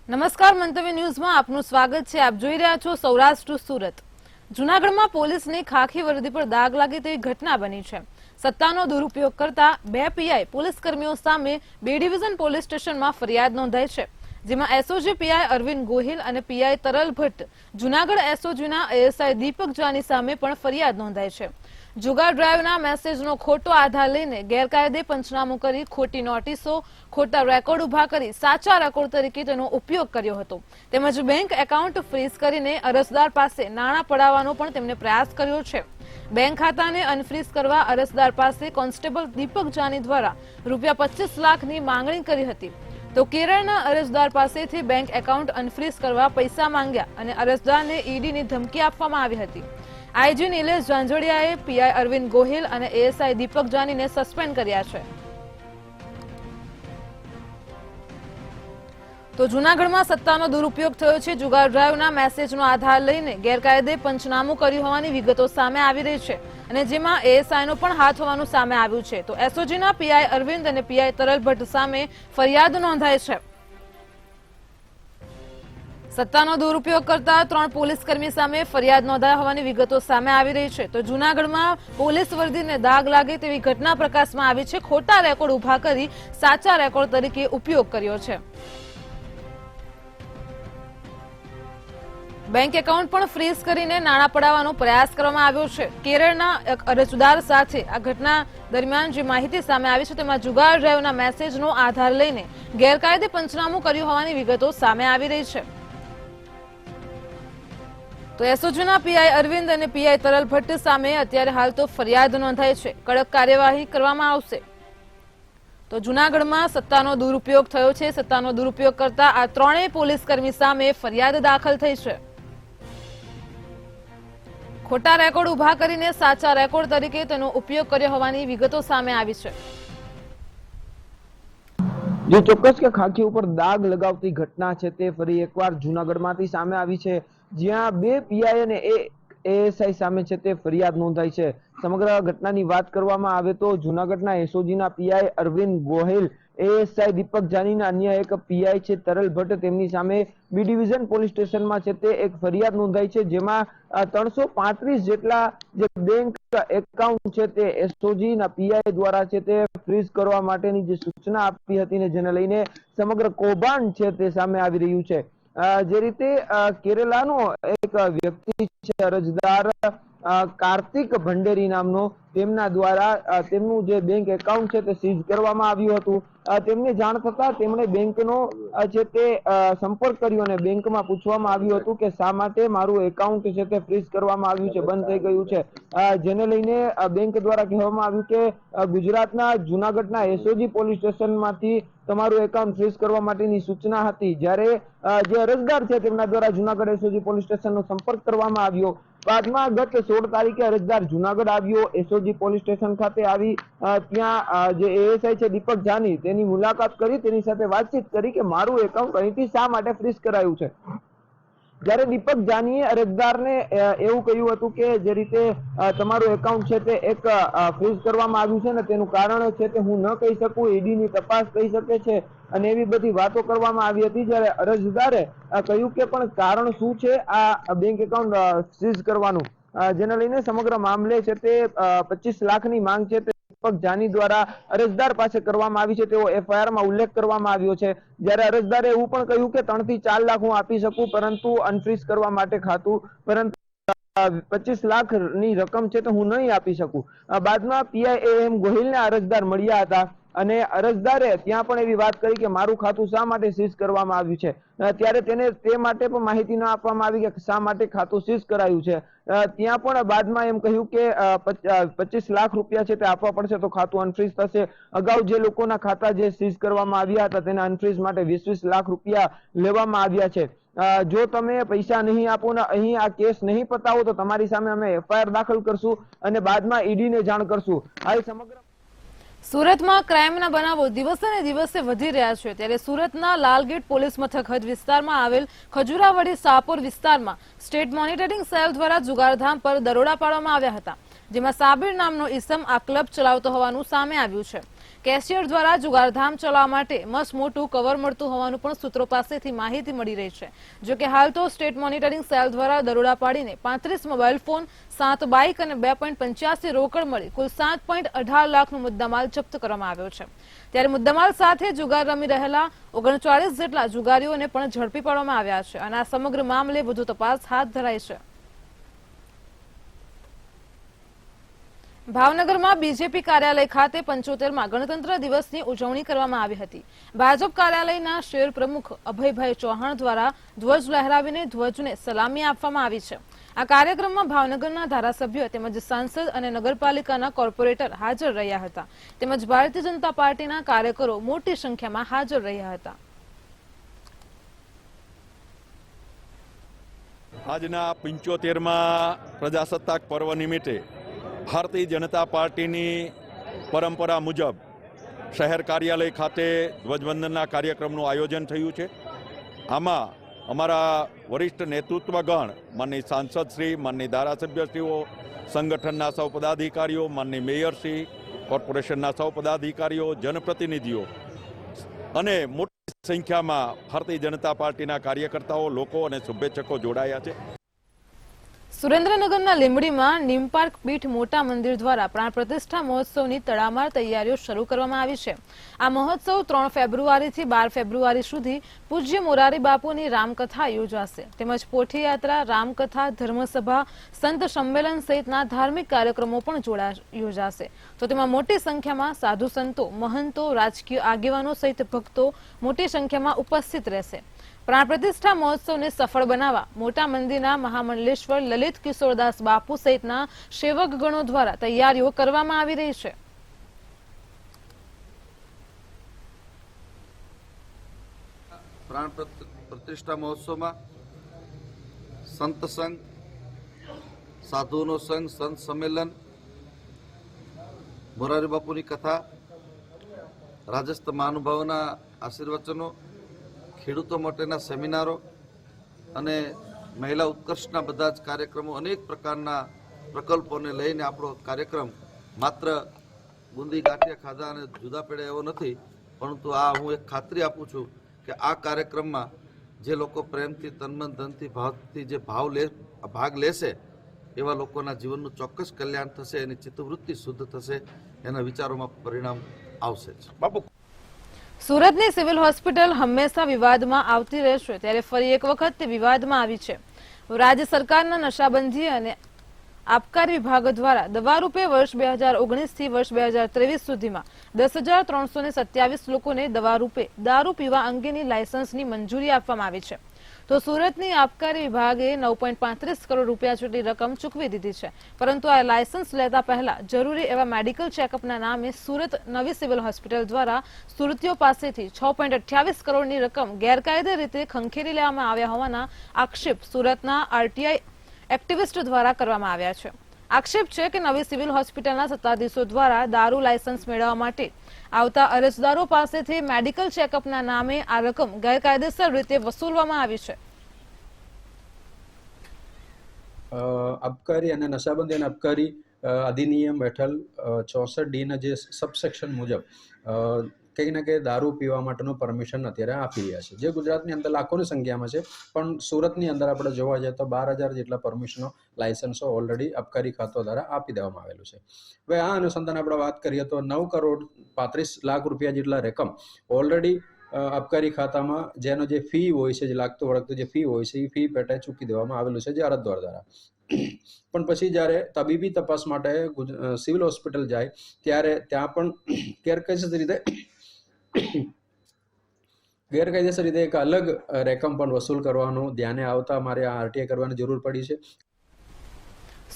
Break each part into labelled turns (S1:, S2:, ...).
S1: નમસ્કાર, મંતવ્ય ન્યૂઝમાં આપનું સ્વાગત છે। આપ જોઈ રહ્યા છો સૌરાષ્ટ્ર સુરત। જૂનાગઢમાં પોલીસની ખાખી વર્દી પર દાગ લાગે તેવી ઘટના બની છે। સત્તાનો દુરુપયોગ કરતા બે પીઆઈ પોલીસ કર્મીઓ સામે બે ડિવિઝન પોલીસ સ્ટેશનમાં ફરિયાદ નોંધાઈ છે, જેમાં એસઓજી પીઆઈ અરવિંદ ગોહિલ અને પીઆઈ તરલ ભટ્ટ, જૂનાગઢ એસઓજીના એએસઆઈ દીપક જાની સામે પણ ફરિયાદ નોંધાઈ છે। જુગાર ડ્રાઈવના મેસેજનો ખોટો આધાર લઈને ગેરકાયદે પંચનામું કરી ખોટી નોટિસો, ખોટા રેકોર્ડ ઉભા કરી સાચા રેકોર્ડ તરીકે તેનો ઉપયોગ કર્યો હતો, તેમજ બેંક એકાઉન્ટ ફ્રીઝ કરીને અરજદાર પાસે નાણાં પડાવવાનો પણ તેમણે પ્રયાસ કર્યો છે। બેંક ખાતાને અનફ્રીઝ કરવા અરજદાર પાસે કોન્સ્ટેબલ દીપક જાની દ્વારા ₹25 લાખની માંગણી કરી હતી, તો કેરળના અરજદાર પાસેથી બેંક એકાઉન્ટ અનફ્રીઝ કરવા પૈસા માંગ્યા અને અરજદારને ઈડીની ધમકી આપવામાં આવી હતી। આઈજી નિલેશ જાંજોડિયાએ પીઆઈ અરવિંદ ગોહિલ અને એએસઆઈ દીપક જાનીને સસ્પેન્ડ કર્યા છે। તો જૂનાગઢમાં સત્તાનો દુરુપયોગ થયો છે। જુગાર ડ્રાઈવના મેસેજનો આધાર લઈને ગેરકાયદે પંચનામું કર્યું હોવાની વિગતો સામે આવી રહી છે અને જેમાં એએસઆઈનો પણ હાથ હોવાનું સામે આવ્યું છે। તો એસઓજીના પીઆઈ અરવિંદ અને પીઆઈ તરલ ભટ્ટ સામે ફરિયાદ નોંધાઈ છે। સત્તાનો દુરુપયોગ કરતા 3 પોલીસ કર્મી સામે ફરિયાદ નોંધાઈ હોવાની વિગતો સામે આવી રહી છે। તો જૂનાગઢમાં પોલીસ વર્દીને દાગ લાગે તેવી ઘટના પ્રકાશમાં આવી છે। ખોટા રેકોર્ડ ઉભા કરી સાચા રેકોર્ડ તરીકે ઉપયોગ કર્યો છે। બેંક એકાઉન્ટ પણ ફ્રીઝ કરીને નાણાં પડાવવાનો પ્રયાસ કરવામાં આવ્યો છે। કેરળના એક અરજદાર સાથે આ ઘટના દરમિયાન જે માહિતી સામે આવી છે તેમાં જુગાર ડ્રાઈવના મેસેજનો આધાર લઈને ગેરકાયદે પંચનામું કર્યું હોવાની વિગતો સામે આવી રહી છે। તો એસઓજીના પીઆઈ અરવિંદ અને પીઆઈ તરલ ભટ્ટ સામે અત્યારે હાલ તો ફરિયાદ નોંધાઈ છે। કડક કાર્યવાહી કરવામાં આવશે। તો જૂનાગઢમાં સત્તાનો દુરુપયોગ થયો છે। સત્તાનો દુરુપયોગ કરતા આ 3 પોલીસ કર્મી સામે ફરિયાદ દાખલ થઈ છે। ખોટા રેકોર્ડ ઉભા કરીને સાચા રેકોર્ડ તરીકે તેનો ઉપયોગ કર્યો હોવાની વિગતો સામે આવી છે।
S2: જે ચોક્કસ કે ખાખી ઉપર દાગ લગાવતી ઘટના છે તે ફરી એકવાર જૂનાગઢમાંથી સામે આવી છે, જ્યાં બે પીઆઈ અને એએસઆઈ સામે છે તે ફરિયાદ નોંધાઈ છે। સમગ્ર ઘટનાની વાત કરવામાં આવે તો જૂનાગઢના એસઓજીના પીઆઈ અરવિંદ ગોહિલ, એએસઆઈ દીપક જાનીના અન્ય એક પીઆઈ છે તરલ ભટ્ટ, તેમની સામે બી ડિવિઝન પોલીસ સ્ટેશનમાં છે તે એક ફરિયાદ નોંધાઈ છે, જેમાં 335 જેટલા જે બેંક એકાઉન્ટ છે તે એસઓજીના પીઆઈ દ્વારા છે તે ફ્રીઝ કરવા માટેની જે સૂચના આપી હતી ને જેને લઈને સમગ્ર કૌભાંડ છે તે સામે આવી રહ્યું છે। જે રીતે કેરલાનો એક વ્યક્તિ છે અરજદાર કાર્તિક ભંડેરી નામનો, તેમના દ્વારા તેમનું જે બેંક એકાઉન્ટ છે તે સીઝ કરવામાં આવ્યું હતું। તેમને જાણ થતા તેમણે બેંકનો છે તે સંપર્ક કર્યો અને બેંકમાં પૂછવામાં આવ્યું હતું કે શા માટે મારું એકાઉન્ટ છે તે ફ્રીઝ કરવામાં આવ્યું છે, બંધ થઈ ગયું છે, જેને લઈને બેંક દ્વારા કહેવામાં આવ્યું કે ગુજરાતના જૂનાગઢના એસઓજી પોલીસ સ્ટેશનમાંથી તમારું એકાઉન્ટ ફ્રીઝ કરવા માટેની સૂચના હતી। જ્યારે જે અરજદાર છે તેમના દ્વારા જૂનાગઢ એસઓજી પોલીસ સ્ટેશનનો સંપર્ક કરવામાં આવ્યો। બાદમાં ગત 16 તારીખે અરજદાર જૂનાગઢ આવ્યો, એસઓજી પોલીસ સ્ટેશન ખાતે આવી ત્યાં જે એએસઆઈ છે દીપક જાની તેની મુલાકાત કરી, તેની સાથે વાતચીત કરી કે મારું એકાઉન્ટ અહીંથી શા માટે ફ્રીઝ કરાયું છે। જ્યારે દીપક જાનીએ અરજદારને એવું કહ્યું હતું કે જે રીતે તમારું એકાઉન્ટ છે તે એક ફ્રીઝ કરવામાં આવ્યું છે ને તેનું કારણ છે કે હું ન કહી શકું, ઈડીની તપાસ કહી શકે છે અને એવી બધી વાતો કરવામાં આવી હતી। જ્યારે અરજદારે કહ્યું કે પણ કારણ શું છે આ બેંક એકાઉન્ટ સીઝ કરવાનું, જેને લઈને સમગ્ર મામલે છે તે 25 લાખની માંગ છે તે દીપક જાની દ્વારા અરજદાર પાસે કરવામાં આવી છે, તેવો એફઆઈઆરમાં ઉલ્લેખ કરવામાં આવ્યો છે। જ્યારે અરજદારે એવું પણ કહ્યું કે 3 થી 4 લાખ હું આપી શકું, પરંતુ અનફ્રીઝ કરવા માટે ખાતું, પરંતુ 25 લાખની રકમ છે તો હું નહીં આપી શકું। બાદમાં પીઆઈ એમ ગોહિલને અરજદાર મળ્યા હતા અને અરજદારે ત્યાં પણ એવી વાત કરી કે મારું ખાતું શા માટે સીઝ કરવામાં આવ્યું છે, ત્યારે તેને તે માટે પણ માહિતી ન આપવામાં આવી કે શા માટે ખાતું સીઝ કરાયું છે। ત્યાં પણ બાદમાં એમ કહ્યું કે 25 લાખ રૂપિયા છે તે આપવા પડશે તો ખાતું અનફ્રીઝ થશે। અગાઉ જે લોકોના ખાતા જે સીઝ કરવામાં આવ્યા હતા તેના અનફ્રીઝ માટે 20-20 લાખ રૂપિયા લેવામાં આવ્યા છે। જો તમે પૈસા નહીં આપો ને અહીં આ કેસ નહીં પતાવો તો તમારી સામે અમે એફઆઈઆર દાખલ કરશું અને બાદમાં ઈડીને જાણ કરશું। હાલ સમગ્ર
S1: સુરતમાં ક્રાઇમના બનાવો દિવસે ને દિવસે વધી રહ્યા છે, ત્યારે સુરતના લાલગેટ પોલીસ મથક હદ વિસ્તારમાં આવેલ ખજુરાવડી સાપોર વિસ્તારમાં સ્ટેટ મોનિટરિંગ સેલ દ્વારા જુગારધામ પર દરોડા પાડવામાં આવ્યા હતા, જેમાં સાબિર નામનો ઈસમ આ ક્લબ ચલાવતો હોવાનું સામે આવ્યું છે। કેશિયર દ્વારા જુગારધામ ચલાવવા માટે મસ્ત મોટું કવર મળતું હોવાનું પણ સૂત્રો પાસેથી માહિતી મળી રહી છે. જો કે હાલ તો સ્ટેટ મોનિટરિંગ સેલ દ્વારા દરોડા પાડીને 35 મોબાઈલ ફોન, 7 બાઇક અને 2.85 રોકડ મળી કુલ 7.18 લાખનો મુદ્દામાલ જપ્ત કરવામાં આવ્યો છે. ત્યારે મુદ્દામાલ સાથે જુગાર રમી રહેલા 39 જેટલા જુગારીઓને પણ ઝડપી પાડવામાં આવ્યા છે અને આ સમગ્ર મામલે વધુ તપાસ હાથ ધરાઈ છે. ભાવનગરમાં બીજેપી કાર્યાલય ખાતે 75માં ગણતંત્ર દિવસની ઉજવણી કરવામાં આવી હતી. ભાજપ કાર્યાલયના શહેર પ્રમુખ અભયભાઈ ચૌહાણ દ્વારા ધ્વજ લહેરાવીને ધ્વજને સલામી આપવામાં આવી છે. આ કાર્યક્રમમાં ભાવનગરના ધારાસભ્યો તેમજ સાંસદ અને નગરપાલિકાના કોર્પોરેટર હાજર રહ્યા હતા તેમજ ભારતીય જનતા પાર્ટીના કાર્યકરો મોટી સંખ્યામાં હાજર રહ્યા હતા.
S3: આજના 75માં પ્રજાસત્તાક પર્વ નિમિત્તે ભારતીય જનતા પાર્ટીની પરંપરા મુજબ શહેર કાર્યાલય ખાતે ધ્વજવંદનના કાર્યક્રમનું આયોજન થયું છે. આમાં અમારા વરિષ્ઠ નેતૃત્વગણ, માનની સાંસદશ્રી, માનની ધારાસભ્યશ્રીઓ, સંગઠનના સૌ પદાધિકારીઓ, માનની મેયરશ્રી, કોર્પોરેશનના સૌ પદાધિકારીઓ, જનપ્રતિનિધિઓ અને મોટી સંખ્યામાં ભારતીય જનતા પાર્ટીના કાર્યકર્તાઓ, લોકો અને શુભેચ્છકો જોડાયા છે.
S1: સુરેન્દ્રનગરના લીંબડીમાં નીમપાર્ક પીઠ મોટા મંદિર દ્વારા પ્રાણ પ્રતિષ્ઠા મહોત્સવની તડામાર તૈયારીઓ શરૂ કરવામાં આવી છે. આ મહોત્સવ 3 ફેબ્રુઆરીથી 12 ફેબ્રુઆરી સુધી પૂજ્ય મોરારી બાપુની રામકથા યોજાશે તેમજ પોઠીયાત્રા, રામકથા, ધર્મસભા, સંત સંમેલન સહિતના ધાર્મિક કાર્યક્રમો પણ યોજાશે. તો તેમાં મોટી સંખ્યામાં સાધુ સંતો, મહંતો, રાજકીય આગેવાનો સહિત ભક્તો મોટી સંખ્યામાં ઉપસ્થિત રહેશે. પ્રાણ પ્રતિષ્ઠા મહોત્સવને સફળ બનાવવા મોટા મંદિરના મહામંડલેશ્વર લલિત કિશોરદાસ બાપુ સહિતના સેવકગણો દ્વારા તૈયારીઓ કરવામાં આવી રહી છે.
S4: પ્રાણ પ્રતિષ્ઠા મહોત્સવમાં સંત સંઘ, સાધુનો સંઘ, સંત સંમેલન, મોરારી બાપુની કથા, રાજસ્થ મહાનુભાવોના આશીર્વચનો, ખેડૂતો માટેના સેમિનારો અને મહિલા ઉત્કર્ષના બધા જ કાર્યક્રમો, અનેક પ્રકારના પ્રકલ્પોને લઈને આપણો કાર્યક્રમ માત્ર બુંદી ગાંઠિયા ખાધા અને જુદા પડ્યા એવો નથી, પરંતુ આ હું એક ખાતરી આપું છું કે આ કાર્યક્રમમાં જે લોકો પ્રેમથી, તનમન ધનથી, ભાવથી જે ભાગ લેશે એવા લોકોના જીવનનું ચોક્કસ કલ્યાણ થશે, એની ચિત્તવૃત્તિ શુદ્ધ થશે, એના વિચારોમાં પરિણામ આવશે જ. બાપુ,
S1: સુરતની સિવિલ હોસ્પિટલ હંમેશા વિવાદમાં આવતી રહેશે ત્યારે ફરી એક વખત તે વિવાદમાં આવી છે. રાજ્ય સરકારના નશાબંધી અને આબકારી વિભાગ દ્વારા દવા રૂપે વર્ષ 2019 થી વર્ષ 2023 સુધીમાં 10,327 લોકોને દવા રૂપે દારૂ પીવા અંગેની લાયસન્સની મંજૂરી આપવામાં આવી છે. તો સુરતની આબકારી વિભાગે 9.35 કરોડ રૂપિયા જેટલી રકમ ચૂકવી દીધી છે. પરંતુ આ લાયસન્સ લેતા પહેલા જરૂરી એવા મેડિકલ ચેકઅપના નામે સુરત નવી સિવિલ હોસ્પિટલ દ્વારા સુરતીઓ પાસેથી 6.28 કરોડની રકમ ગેરકાયદે રીતે ખંખેરી લેવામાં આવ્યા હોવાના આક્ષેપ સુરતના આરટીઆઈ એક્ટિવિસ્ટ દ્વારા કરવામાં આવ્યા છે. આક્ષેપ છે કે નવી સિવિલ હોસ્પિટલના સત્તાધીશો દ્વારા દારૂ લાયસન્સ મેળવવા માટે આવતા અરજદારો પાસેથી મેડિકલ ચેકઅપના નામે આ રકમ ગેરકાયદેસર રીતે વસૂલવામાં આવી છે.
S5: આબકારી અને નશાબંધી અને આબકારી અધિનિયમ હેઠળ 64D ના જે સબસેક્શન મુજબ કંઈક ને કંઈક દારૂ પીવા માટેનું પરમિશન અત્યારે આપી રહ્યા છે, જે ગુજરાતની અંદર લાખોની સંખ્યામાં છે. પણ સુરતની અંદર આપણે જોવા જઈએ તો 12,000 જેટલા પરમિશનો, લાયસન્સો ઓલરેડી આબકારી ખાતા દ્વારા આપી દેવામાં આવેલું છે. હવે આ અનુસંધાને આપણે વાત કરીએ તો 9 કરોડ 35 લાખ રૂપિયા જેટલા રકમ ઓલરેડી આબકારી ખાતામાં જેનો જે ફી હોય છે, જે લાગતું વળગતું જે ફી હોય છે, એ ફી પેટે ચૂકી દેવામાં આવેલું છે, જે અરજદાર દ્વારા. પણ પછી જ્યારે તબીબી તપાસ માટે સિવિલ હોસ્પિટલ જાય ત્યારે ત્યાં પણ ગેરકાયદેસર રીતે એક અલગ રકમ પણ વસૂલ કરવાનું ધ્યાને આવતા મારે આ આરટીઆઈ કરવાની જરૂર પડી છે.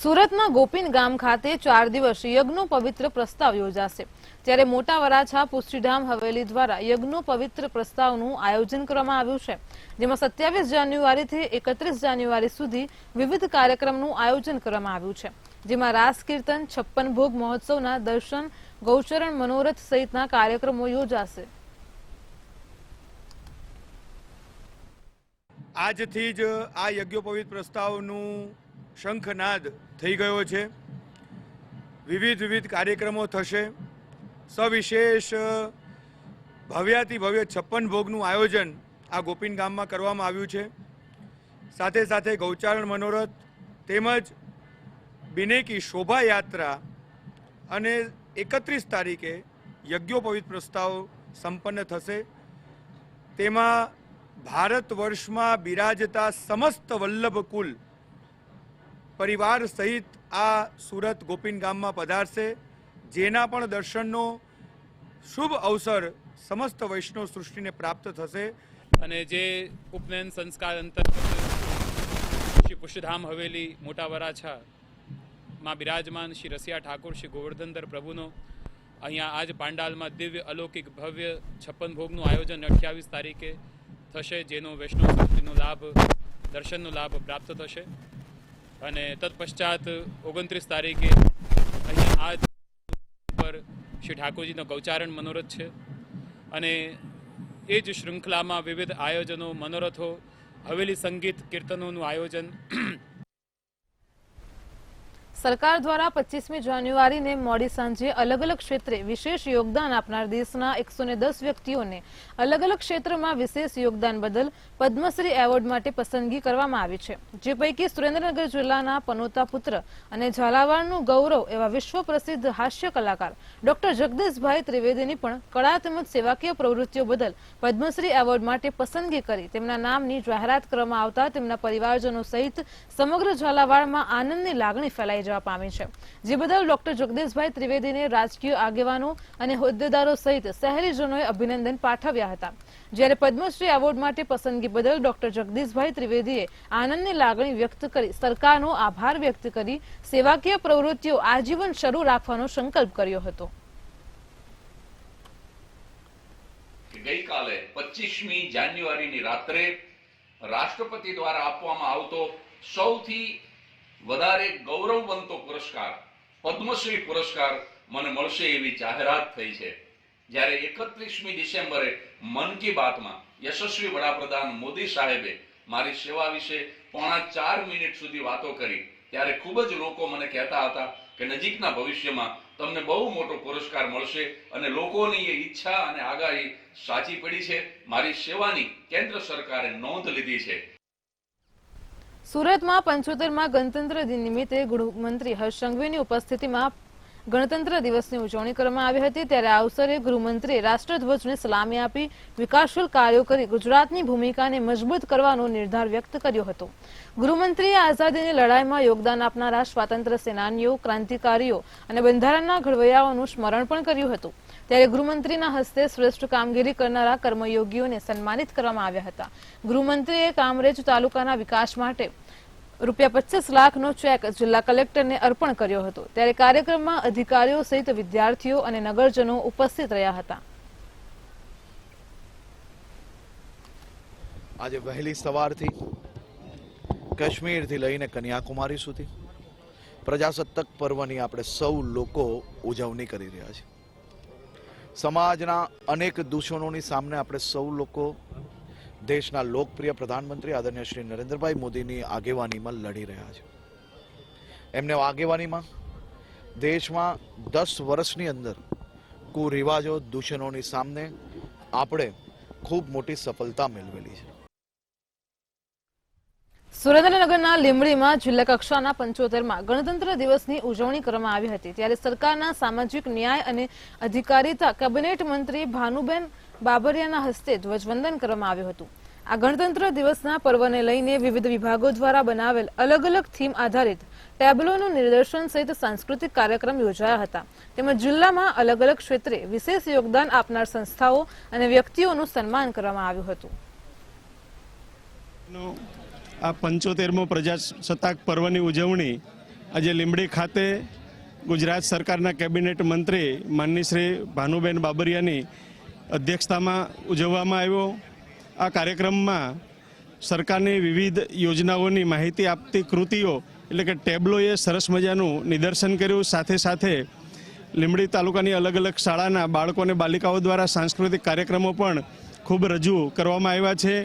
S1: સુરતના ગોપીન ગામ ખાતે 4 દિવસ યજ્ઞનો પવિત્ર પ્રસ્તાવ યોજાશે. ત્યારે મોટા વરાછા પુષ્ટિધામ હવેલી દ્વારા યજ્ઞનો પવિત્ર પ્રસ્તાવનું આયોજન કરવામાં આવ્યું છે, જેમાં 27 જાન્યુઆરીથી 31 જાન્યુઆરી સુધી વિવિધ કાર્યક્રમનું આયોજન કરવામાં આવ્યું છે, જેમાં રાસ કીર્તન, 56 ભોગ મહોત્સવના દર્શન, ગૌચરણ મનોરથ સહિતના કાર્યક્રમો યોજાશે.
S6: આજથી જ આ યજ્ઞોપવિત પ્રસ્તાવનું શંખનાદ થઈ ગયો છે. વિવિધ કાર્યક્રમો થશે. સવિશેષ ભવ્યાતિ ભવ્ય 56 ભોગનું આયોજન આ ગોપીન ગામમાં કરવામાં આવ્યું છે. સાથે સાથે ગૌચારણ મનોરથ તેમજ બિનેકી શોભાયાત્રા અને 31 તારીખે યજ્ઞોપવિત પ્રસ્તાવ સંપન્ન થશે. તેમાં ભારત વર્ષમાં બિરાજતા સમસ્ત વલ્લભ કુલ પરિવાર સહિત આ સુરત ગોપીન ગામમાં પધારશે, જેના પણ દર્શનનો શુભ અવસર સમસ્ત વૈષ્ણવ સૃષ્ટિને પ્રાપ્ત થશે.
S7: અને જે ઉપનયન સંસ્કાર અંતર્ગત શ્રી પુષ્યધામ હવેલી મોટા વરાછા માં બિરાજમાન શ્રી રસિયા ઠાકોર શ્રી ગોવર્ધનધર પ્રભુનો અહીંયા આજ પાંડાલમાં દિવ્ય અલૌકિક ભવ્ય 56 ભોગનું આયોજન 28 તારીખે થશે, જેનો વૈષ્ણવ સૃષ્ટિનો લાભ દર્શનનો લાભ પ્રાપ્ત થશે. અને તત્પશ્ચાત 29 તારીખે અહીંયા આજ પર શ્રી ઠાકોરજીનો ગૌચારણ મનોરથ છે. અને એ જ શૃંખલામાં વિવિધ આયોજનો, મનોરથો, હવેલી સંગીત કીર્તનોનું આયોજન.
S1: સરકાર દ્વારા 25મી જાન્યુઆરીને મોડી સાંજે અલગ અલગ ક્ષેત્રે વિશેષ યોગદાન આપનાર દેશના 110 વ્યક્તિઓને અલગ અલગ ક્ષેત્રમાં વિશેષ યોગદાન બદલ પદ્મશ્રી એવોર્ડ માટે પસંદગી કરવામાં આવી છે. જે પૈકી સુરેન્દ્રનગર જિલ્લાના પનોતા પુત્ર અને ઝાલાવાડનું ગૌરવ એવા વિશ્વ પ્રસિદ્ધ હાસ્ય કલાકાર ડોક્ટર જગદીશભાઈ ત્રિવેદીની પણ કળા તેમજ સેવાકીય પ્રવૃત્તિઓ બદલ પદ્મશ્રી એવોર્ડ માટે પસંદગી કરી તેમના નામની જાહેરાત કરવામાં આવતા તેમના પરિવારજનો સહિત સમગ્ર ઝાલાવાડમાં આનંદની લાગણી ફેલાઈ પામી છે. જે બદલ ડોક્ટર જગદીશભાઈ ત્રિવેદીને રાજકીય આગેવાનો અને હોદ્દેદારો સહિત શહેરીજનોએ અભિનંદન પાઠવ્યા હતા. જ્યારે પદ્મશ્રી એવોર્ડ માટે પસંદગી બદલ ડોક્ટર જગદીશભાઈ ત્રિવેદીએ આનંદની લાગણી વ્યક્ત કરી સરકારનો આભાર વ્યક્ત કરી સેવાકીય પ્રવૃત્તિઓ આજીવન શરૂ રાખવાનો સંકલ્પ કર્યો હતો.
S8: ગઈકાલે 25મી જાન્યુઆરીની રાત્રે રાષ્ટ્રપતિ દ્વારા આપવામાં આવતો સૌથી વધારે ગૌરવવંતો પુરસ્કાર પદ્મશ્રી પુરસ્કાર મને મળશે એવી જાહેરાત થઈ છે. જ્યારે 31મી ડિસેમ્બરે મન કી બાતમાં યશસ્વી વડાપ્રધાન મોદી સાહેબે મારી સેવા વિશે 3.25 મિનિટ સુધી વાતો કરી, ત્યારે ખૂબ જ લોકો મને કહેતા હતા કે નજીકના ભવિષ્યમાં તમને બહુ મોટો પુરસ્કાર મળશે અને લોકોની એ ઈચ્છા અને આગાહી સાચી પડી છે. મારી સેવાની કેન્દ્ર સરકારે નોંધ લીધી છે.
S1: સુરતમાં 75માં ગણતંત્ર દિન નિમિત્તે ગૃહમંત્રી હર્ષ સંઘવીની ઉપસ્થિતિમાં ગણતંત્ર દિવસની ઉજવણી કરવામાં આવી હતી. ત્યારે આ અવસરે ગૃહમંત્રીએ રાષ્ટ્રધ્વજને સલામી આપી વિકાસશીલ કાર્યો કરી ગુજરાતની ભૂમિકાને મજબૂત કરવાનો નિર્ધાર વ્યક્ત કર્યો હતો. ગૃહમંત્રીએ આઝાદીની લડાઈમાં યોગદાન આપનારા સ્વાતંત્ર્ય સેનાનીઓ, ક્રાંતિકારીઓ અને બંધારણના ઘડવૈયાઓનું સ્મરણ પણ કર્યું હતું. ત્યારે ગૃહમંત્રીના હસ્તે શ્રેષ્ઠ કામગીરી કરનારા કર્મયોગીઓને સન્માનિત કરવામાં આવ્યા હતા. ગૃહમંત્રીએ કામરેજ તાલુકાના વિકાસ માટે ₹25 લાખનો ચેક જિલ્લા કલેક્ટરને અર્પણ કર્યો હતો. ત્યારે કાર્યક્રમમાં અધિકારીઓ સહિત વિદ્યાર્થીઓ અને નગરજનો ઉપસ્થિત રહ્યા હતા.
S9: આજે વહેલી સવારથી કાશ્મીરથી લઈને કન્યાકુમારી સુધી પ્રજાસત્તાક પર્વની આપણે સૌ લોકો ઉજવણી કરી રહ્યા છીએ. સમાજના અનેક દૂષણોની સામે આપણે સૌ લોકો દેશના લોકપ્રિય પ્રધાનમંત્રી આદરણીય શ્રી નરેન્દ્રભાઈ મોદીની આગેવાનીમાં લડી રહ્યા છે. એમને આગેવાનીમાં દેશમાં 10 વર્ષની અંદર કુરિવાજો, દૂષણોની સામે આપણે ખૂબ મોટી સફળતા મેળવેલી છે.
S1: સુરેન્દ્રનગરના લીંબડીમાં જિલ્લા કક્ષાના 75માં ગણતંત્ર દિવસની ઉજવણી કરવામાં આવી હતી. ત્યારે સરકારના સામાજિક ન્યાય અને અધિકારીતા કેબિનેટ મંત્રી ભાનુબેન બાબરિયાના હસ્તે ધ્વજવંદન કરવામાં આવ્યું હતું. આ ગણતંત્ર દિવસના પર્વને લઈને વિવિધ વિભાગો દ્વારા બનાવેલ અલગ અલગ થીમ આધારિત ટેબ્લોનું નિદર્શન સહિત સાંસ્કૃતિક કાર્યક્રમ યોજાયા હતા. તેમજ જિલ્લામાં અલગ અલગ ક્ષેત્રે વિશેષ યોગદાન આપનાર સંસ્થાઓ અને વ્યક્તિઓનું સન્માન કરવામાં આવ્યું હતું.
S6: આ 75મો પ્રજાસત્તાક પર્વની ઉજવણી આજે લીંબડી ખાતે ગુજરાત સરકારના કેબિનેટ મંત્રી માનની શ્રી ભાનુબેન બાબરિયાની અધ્યક્ષતામાં ઉજવવામાં આવ્યો. આ કાર્યક્રમમાં સરકારની વિવિધ યોજનાઓની માહિતી આપતી કૃતિઓ એટલે કે ટેબ્લોએ સરસ મજાનું નિદર્શન કર્યું. સાથે સાથે લીંબડી તાલુકાની અલગ અલગ શાળાના બાળકો અને બાલિકાઓ દ્વારા સાંસ્કૃતિક કાર્યક્રમો પણ ખૂબ રજૂ કરવામાં આવ્યા છે.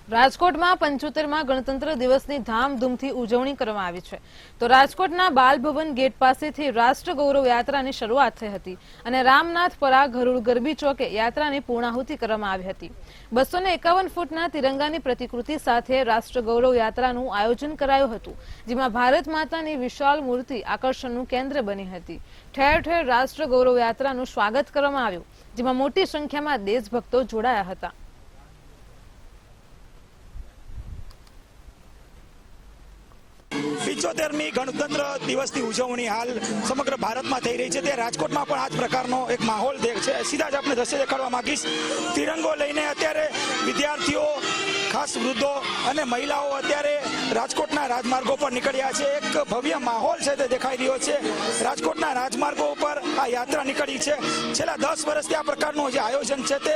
S1: રાજકોટમાં 75માં ગણતંત્ર દિવસની ધામધૂમથી ઉજવણી કરવામાં આવી છે તો રાજકોટના બાલભવન ગેટ પાસેથી રાષ્ટ્ર ગૌરવ યાત્રાની શરૂઆત થઈ હતી અને રામનાથપરા ગરુડ ગરબી ચોકે યાત્રાની પૂર્ણાહુતિ કરવામાં આવી હતી 251 ફૂટના તિરંગાની પ્રતિકૃતિ સાથે રાષ્ટ્ર ગૌરવ યાત્રાનું આયોજન કરાયું હતું જેમાં ભારત માતાની વિશાળ મૂર્તિ આકર્ષણનું કેન્દ્ર બની હતી ઠેર ઠેર રાષ્ટ્ર ગૌરવ યાત્રાનું સ્વાગત કરવામાં આવ્યું જેમાં મોટી સંખ્યામાં દેશભક્તો જોડાયા હતા
S10: 75મી ગણતંત્ર દિવસની ઉજવણી હાલ સમગ્ર ભારતમાં થઈ રહી છે તે રાજકોટમાં પણ આ જ પ્રકારનો એક માહોલ છે સીધા જ આપણે દ્રશ્ય દેખાડવા માંગીશ તિરંગો લઈને અત્યારે વિદ્યાર્થીઓ ખાસ વૃદ્ધો અને મહિલાઓ અત્યારે રાજકોટના રાજમાર્ગો પર નીકળ્યા છે એક ભવ્ય માહોલ છે તે દેખાઈ રહ્યો છે રાજકોટના રાજમાર્ગો ઉપર આ યાત્રા નીકળી છે છેલ્લા 10 વર્ષથી આ પ્રકારનું જે આયોજન છે તે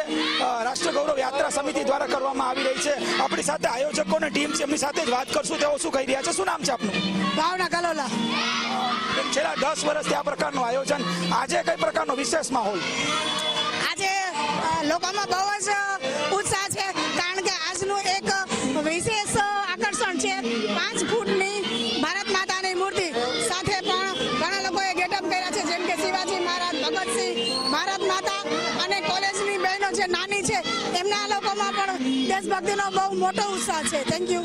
S10: રાષ્ટ્ર ગૌરવ યાત્રા સમિતિ દ્વારા કરવામાં આવી રહી છે આપણી સાથે આયોજકોની ટીમ છે એમની સાથે જ વાત કરશું તેઓ શું કહી રહ્યા છે શું નામ છે આપનું
S11: ભાવના કલોલા
S10: છેલ્લા 10 વર્ષથી આ પ્રકારનું આયોજન આજે કઈ પ્રકારનો વિશેષ માહોલ
S11: આજે લોકોમાં બહુ જ ઉત્સાહ છે કારણ કે આજનું એક વિશેષ આકર્ષણ છે 5 ફૂટની ભારત માતાની મૂર્તિ સાથે પણ ઘણા લોકોએ ગેટઅપ કર્યા છે જેમ કે શિવાજી મહારાજ ભગતસિંહ ભારત માતા અને કોલેજની બહેનો જે નાની છે એમના લોકોમાં પણ દેશભક્તિનો બહુ મોટો ઉત્સાહ છે થેન્ક યુ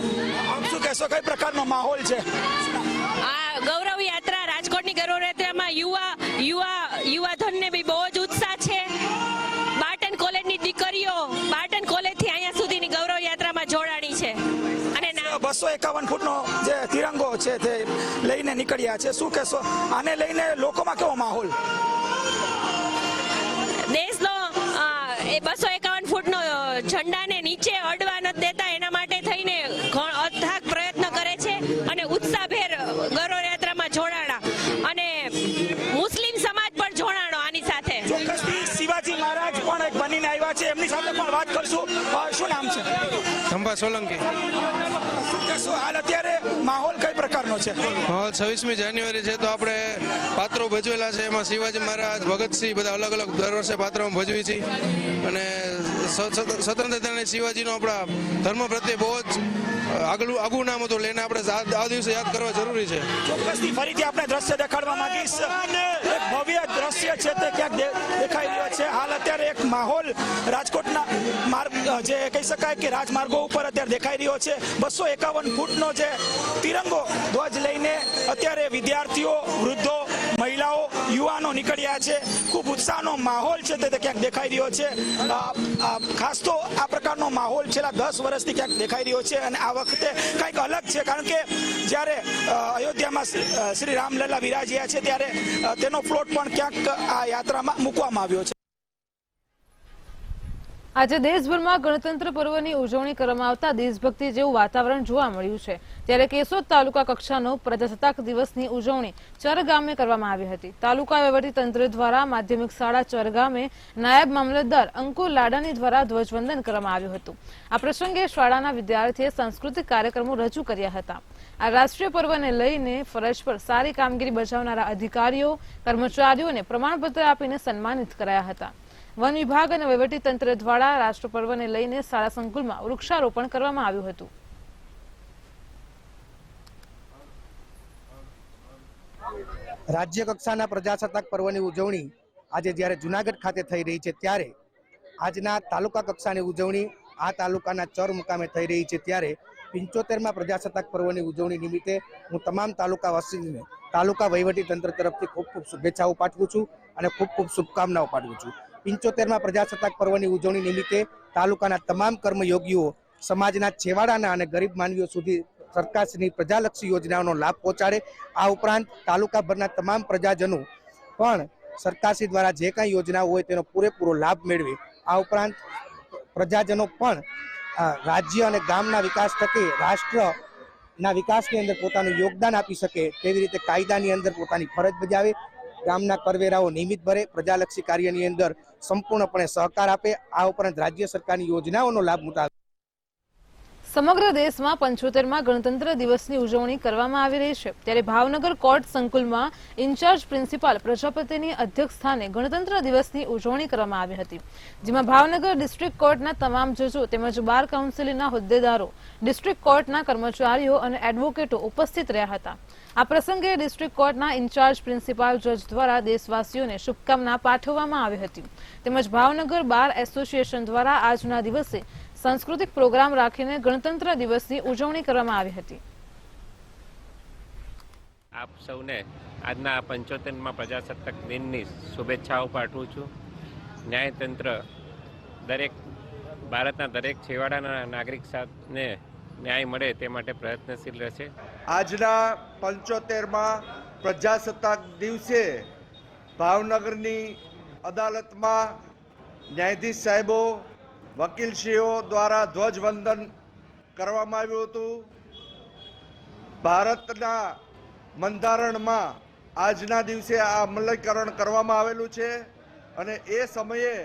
S10: આપ શું કહેશો કઈ પ્રકારનો માહોલ છે
S12: આ ગૌરવ યાત્રા રાજકોટની ગૌરવ યાત્રામાં યુવા ધનને બી બહુ જ ઉત્સાહ છે બાર્ટન કોલેજની દીકરીઓ બાર્ટન કોલેજથી અહીંયા સુધીની ગૌરવ યાત્રામાં જોડાણી છે અને
S10: 251 ફૂટનો જે તિરંગો છે તે લઈને નીકળ્યા છે શું કહેશો આને લઈને લોકોમાં કેવો માહોલ
S12: દેશનો એ 251 ફૂટનો ઝંડાને નીચે અડવા નથી દેતા એના માટે થઈને અથાગ પ્રયત્ન કરે છે અને ઉત્સાહભેર ગૌરવ યાત્રામાં જોડાણા અને મુસ્લિમ સમાજ પણ જોડાણો આની સાથે
S10: ચોક્કસથી શિવાજી મહારાજ પણ એક બનીને આવ્યા છે એમની સાથે પણ વાત કરશું શું નામ છે
S13: સંભા સોલંકી
S10: શું હાલ અત્યારે માહોલ કઈ પ્રકારનો છે
S13: માહોલ 26મી જાન્યુઆરી છે તો આપણે પાત્રો ભજવેલા છે એમાં શિવાજી મહારાજ ભગતસિંહ બધા અલગ અલગ દર વર્ષે પાત્રો ભજવી છે અને સ્વતંત્રતાની શિવાજીનો આપણા ધર્મ પ્રત્યે બહુ જ આગું નામ હતું લઈને આપણે આ દિવસે યાદ કરવા જરૂરી છે
S10: ચોક્કસથી ફરીથી આપણે દ્રશ્ય દેખાડવા માંગીશ એક ભવ્ય દ્રશ્ય છે તે ક્યાંક દેખાઈ રહ્યો છે હાલ અત્યારે એક માહોલ રાજકોટના માર્ગ જે કહી શકાય કે રાજમાર્ગો ઉપર અત્યારે દેખાઈ રહ્યો છે 251 ફૂટનો જે તિરંગો ધ્વજ લઈને અત્યારે વિદ્યાર્થીઓ વૃદ્ધો મહિલાઓ યુવાનો નીકળ્યા છે ખૂબ ઉત્સાહનો માહોલ છે તે ક્યાંક દેખાઈ રહ્યો છે ખાસ તો આ પ્રકારનો માહોલ છેલ્લા 10 વર્ષથી ક્યાંક દેખાઈ રહ્યો છે અને આ વખતે કંઈક અલગ છે કારણ કે જ્યારે અયોધ્યામાં શ્રી રામલલ્લા વિરાજ્યા છે ત્યારે તેનો પ્લોટ પણ ક્યાંક આ યાત્રામાં મૂકવામાં આવ્યો છે
S1: આજે દેશભરમાં ગણતંત્ર પર્વની ઉજવણી કરવામાં આવતા દેશભક્તિ જેવું વાતાવરણ જોવા મળ્યું છે ત્યારે કેશોદ તાલુકા કક્ષાનો પ્રજાસત્તાક દિવસની ઉજવણી ચર ગામે કરવામાં આવી હતી તાલુકા વહીવટીતંત્ર દ્વારા માધ્યમિક શાળા ચર ગામે નાયબ મામલતદાર અંકુર લાડાની દ્વારા ધ્વજવંદન કરવામાં આવ્યું હતું આ પ્રસંગે શાળાના વિદ્યાર્થીએ સાંસ્કૃતિક કાર્યક્રમો રજૂ કર્યા હતા આ રાષ્ટ્રીય પર્વને લઈને ફરજ પર સારી કામગીરી બજાવનારા અધિકારીઓ કર્મચારીઓને પ્રમાણપત્ર આપીને સન્માનિત કરાયા હતા વન વિભાગ અને વહીવટીતંત્ર દ્વારા રાષ્ટ્ર પર્વને લઈને શાળા સંકુલમાં વૃક્ષારોપણ કરવામાં આવ્યું હતું
S14: રાજ્ય કક્ષાના પ્રજાસત્તાક પર્વની ઉજવણી આજે જ્યારે જુનાગઢ ખાતે થઈ રહી છે ત્યારે આજના તાલુકા કક્ષાની ઉજવણી આ તાલુકાના ચર મુકામે થઈ રહી છે ત્યારે 75માં પ્રજાસત્તાક પર્વની ઉજવણી નિમિત્તે હું તમામ તાલુકાવાસીઓને તાલુકા વહીવટીતંત્ર તરફથી ખૂબ ખૂબ શુભેચ્છાઓ પાઠવું છું અને ખૂબ ખૂબ શુભકામનાઓ પાઠવું છું 75માં પ્રજાસત્તાક પર્વની ઉજવણી નિમિત્તે તાલુકાના તમામ કર્મયોગીઓ સમાજના છેવાડાના અને ગરીબ માનવીઓ સુધી સરકારની પ્રજાલક્ષી યોજનાઓનો લાભ પહોંચાડે આ ઉપરાંત તાલુકાભરના તમામ પ્રજાજનો પણ સરકારશ્રી દ્વારા જે કાંઈ યોજનાઓ હોય તેનો પૂરેપૂરો લાભ મેળવે આ ઉપરાંત પ્રજાજનો પણ રાજ્ય અને ગામના વિકાસ થકે રાષ્ટ્રના વિકાસની અંદર પોતાનું યોગદાન આપી શકે તેવી રીતે કાયદાની અંદર પોતાની ફરજ બજાવે ગામના કરવેરાઓ નિયમિત ભરે પ્રજાલક્ષી કાર્યની અંદર સંપૂર્ણપણે સહકાર આપે આ ઉપરાંત રાજ્ય સરકારની યોજનાઓનો લાભ ઉઠાવે
S1: સમગ્ર દેશમાં 75મા ગણતંત્ર દિવસની ઉજવણી કરવામાં આવી રહી છે, ત્યારે ભાવનગર કોર્ટ સંકુલમાં ઇન્ચાર્જ પ્રિન્સિપાલ પ્રજાપતિની અધ્યક્ષસ્થાને ગણતંત્ર દિવસની ઉજવણી કરવામાં આવી હતી, જેમાં ભાવનગર ડિસ્ટ્રિક્ટ કોર્ટના તમામ જજો તેમજ બાર કાઉન્સિલના હોદ્દેદારો, ડિસ્ટ્રિક્ટ કોર્ટના કર્મચારીઓ અને એડવોકેટો ઉપસ્થિત રહ્યા હતા. આ પ્રસંગે ડિસ્ટ્રિક્ટ કોર્ટના ઇન્ચાર્જ પ્રિન્સિપાલ જજ દ્વારા દેશવાસીઓને શુભકામના પાઠવવામાં આવી હતી, તેમજ ભાવનગર બાર એસોસિએશન દ્વારા આજના દિવસે સાંસ્કૃતિક પ્રોગ્રામ રાખીને ગણતંત્ર દિવસની ઉજવણી કરવામાં આવી હતી.
S15: આપ સૌને આજના 75મા પ્રજાસત્તાક દિનની શુભેચ્છાઓ પાઠવું છું. ન્યાયતંત્ર ભારતના દરેક છેવાડાના નાગરિક સાથે ન્યાય મળે તે માટે પ્રયત્નશીલ રહેશે.
S16: આજના 75મા પ્રજાસત્તાક દિવસે ભાવનગરની અદાલતમાં ન્યાયાધીશ સાહેબો, વકીલશ્રીઓ દ્વારા ધ્વજવંદન કરવામાં આવ્યું હતું. ભારતના બંધારણમાં આજના દિવસે આ અમલીકરણ કરવામાં આવેલું છે અને એ સમયે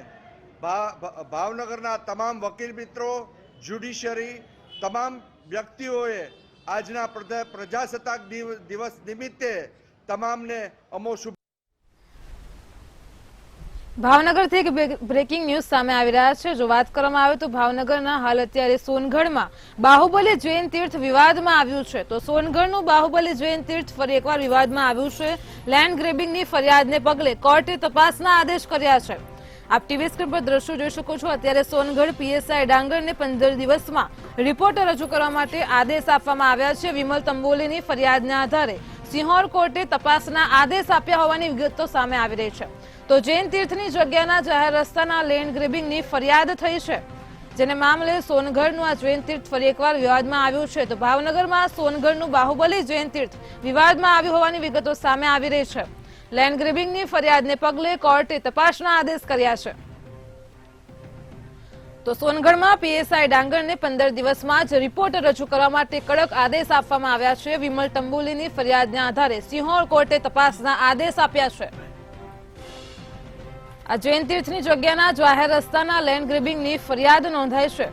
S16: ભાવનગરના તમામ વકીલ મિત્રો, જ્યુડિશિયરી, તમામ વ્યક્તિઓએ આજના પ્રજાસત્તાક દિવસ નિમિત્તે તમામને અમો શુભ.
S1: ભાવનગરથી એક બ્રેકિંગ ન્યૂઝ સામે આવી રહ્યા છે. જો વાત કરવામાં આવે તો ભાવનગરના હાલ અત્યારે સોનગઢમાં બાહુબલી જૈન તીર્થ વિવાદમાં આવ્યું છે, તો સોનગઢનું બાહુબલી જૈન તીર્થ ફરી એકવાર વિવાદમાં આવ્યું છે. લેન્ડ ગ્રેબિંગની ફરિયાદને પગલે કોર્ટે તપાસના આદેશ કર્યા છે. આપ ટીવી સ્ક્રીન પર દ્રશ્યો જોઈ શકો છો. અત્યારે સોનગઢ પીએસઆઈ ડાંગરને 15 દિવસમાં રિપોર્ટ રજૂ કરવા માટે આદેશ આપવામાં આવ્યા છે. વિમલ તંબોલીની ફરિયાદના આધારે સિંહોર કોર્ટે તપાસના આદેશ આપ્યા હોવાની વિગતો સામે આવી રહી છે. તો જૈન તીર્થની જગ્યાના જાહેર રસ્તાના લેન્ડ ગ્રેબિંગની ફરિયાદ થઈ છે, જેને મામલે સોનગઢનું આ જૈન તીર્થ ફરી એકવાર વિવાદમાં આવ્યું છે. તો ભાવનગરમાં સોનગઢનું બાહુબલી જૈન તીર્થ વિવાદમાં આવ્યું હોવાની વિગતો સામે આવી રહી છે. લેન્ડ ગ્રેબિંગની ફરિયાદને પગલે કોર્ટે તપાસના આદેશ કર્યા છે. તો સોનગઢમાં પીએસઆઈ ડાંગરને 15 દિવસમાં જ રિપોર્ટ રજૂ કરવા માટે કડક આદેશ આપવામાં આવ્યા છે. વિમલ તંબોલીની ફરિયાદના આધારે સિંહોર કોર્ટે તપાસના આદેશ આપ્યા છે. આ જૈન તીર્થની જગ્યાના જાહેર રસ્તાના લેન્ડ ગ્રેબિંગની ફરિયાદ નોંધાઈ છે.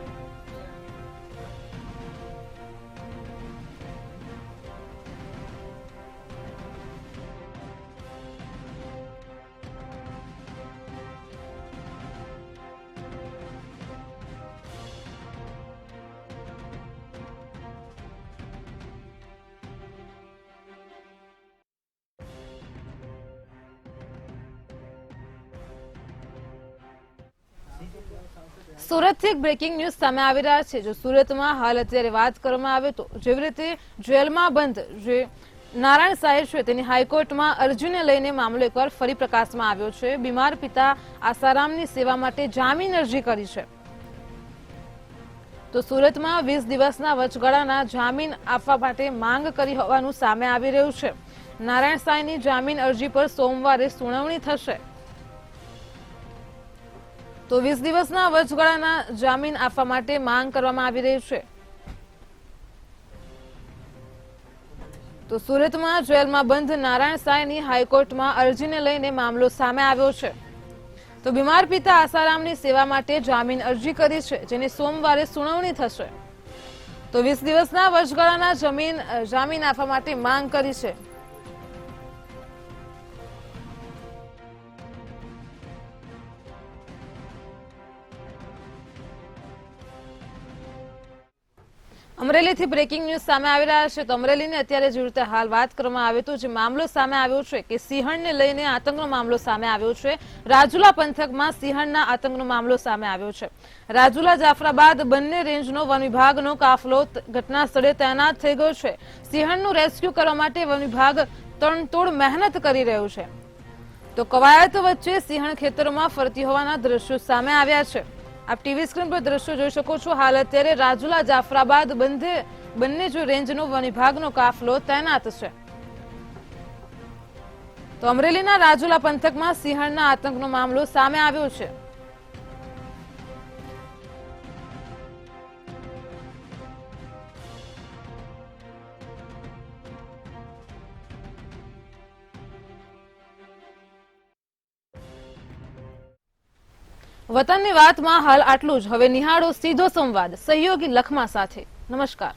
S1: સુરતથી એક બ્રેકિંગ ન્યૂઝ સામે આવી રહ્યા છે. જો સુરતમાં હાલ અત્યારે વાત કરવામાં આવે તો જેવી રીતે જેલમાં બંધ જે નારાયણ સાહેબ છે તેની હાઈકોર્ટમાં અરજીને લઈને મામલો એકવાર ફરી પ્રકાશમાં આવ્યો છે. બીમાર પિતા આસારામની સેવા માટે જામીન અરજી કરી છે. તો સુરતમાં 20 દિવસના વચગાળાના જામીન આપવા માટે માંગ કરી હોવાનું સામે આવી રહ્યું છે. નારાયણ સાંઈની જામીન અરજી પર સોમવારે સુનાવણી થશે. તો 20 દિવસના વચગાળાના જામીન આપવા માટે માંગ કરવામાં આવી રહી છે. તો સુરતમાં જેલમાં બંધ નારાયણ સાંઈની હાઈકોર્ટમાં અરજીને લઈને મામલો સામે આવ્યો છે. તો બીમાર પિતા આસારામની સેવા માટે જામીન અરજી કરી છે, જેની સોમવારે સુનાવણી થશે. તો 20 દિવસના વચગાળાના જામીન આપવા માટે માંગ કરી છે. અમરેલીથી બ્રેકિંગ ન્યૂઝ સામે આવી રહ્યા છે. તો અમરેલીની અત્યારે જે રીતે હાલ વાત કરવામાં આવે તો જે મામલો સામે આવ્યો છે કે સિંહણને લઈને આતંકનો મામલો સામે આવ્યો છે. રાજુલા પંથકમાં સિંહણના આતંકનો મામલો સામે આવ્યો છે. રાજુલા જાફરાબાદ બંને રેન્જનો વન વિભાગનો કાફલો ઘટના સ્થળે તૈનાત થઈ ગયો છે. સિંહણનું રેસ્ક્યુ કરવા માટે વન વિભાગ તણતોડ મહેનત કરી રહ્યું છે. તો કવાયત વચ્ચે સિંહણ ખેતરોમાં ફરતી હોવાના દ્રશ્યો સામે આવ્યા છે. આપ ટીવી સ્ક્રીન પર દ્રશ્યો જોઈ શકો છો. હાલ અત્યારે રાજુલા જાફરાબાદ બંને જો રેન્જનો વન વિભાગનો કાફલો તૈનાત છે. તો અમરેલીના રાજુલા પંથકમાં સિંહણના આતંકનો મામલો સામે આવ્યો છે. વતનની વાતમાં હાલ આટલું જ. હવે નિહાળો સીધો સંવાદ સહયોગી લખમા સાથે. નમસ્કાર.